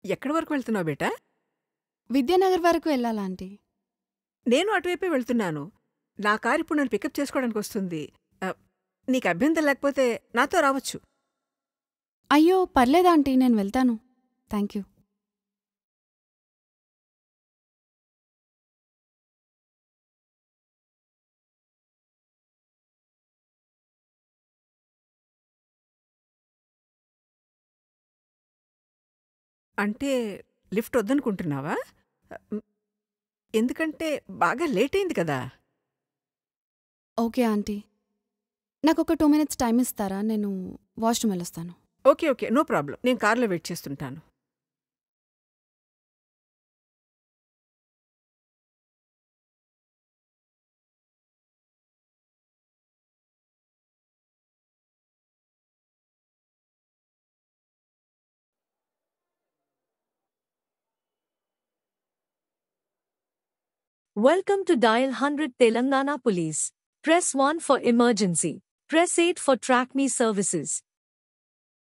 ఎక్కడి వరకు వెళ్తున్నావు బేటా? విద్యానగర్ వరకు వెళ్ళాలా ఆంటీ? నేను అటువైపే వెళ్తున్నాను. నా కారు ఇప్పుడు నన్ను పికప్ చేసుకోవడానికి వస్తుంది. నీకు అభ్యంతరం లేకపోతే నాతో రావచ్చు. అయ్యో పర్లేదా ఆంటీ, నేను వెళ్తాను. Thank you. అంటే లిఫ్ట్ వద్దనుకుంటున్నావా? ఎందుకంటే బాగా లేట్ అయింది కదా. ఓకే ఆంటీ, నాకు ఒక 2 minutes టైం ఇస్తారా? నేను వాష్రూమ్ వెళ్ళొస్తాను. Okay okay, no problem. నేను కార్లో వెయిట్ చేస్తుంటాను. Welcome to Dial 100 Telangana Police. Press 1 for emergency. Press 8 for Track Me services.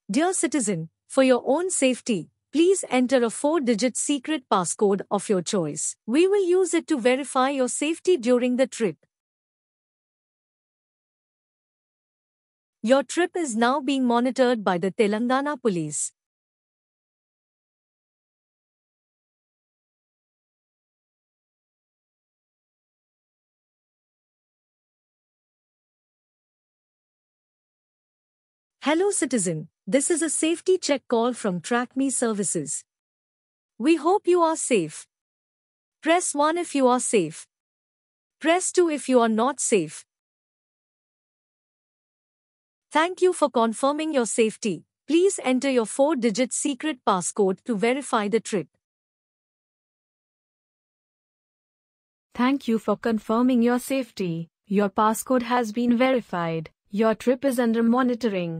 Dear citizen, for your own safety, please enter a 4-digit secret passcode of your choice. We will use it to verify your safety during the trip. Your trip is now being monitored by the Telangana Police. Hello citizen, this is a safety check call from Track Me services. We hope you are safe. Press 1 if you are safe. Press 2 if you are not safe. Thank you for confirming your safety. Please enter your 4-digit secret passcode to verify the trip. Thank you for confirming your safety. Your passcode has been verified. Your trip is under monitoring.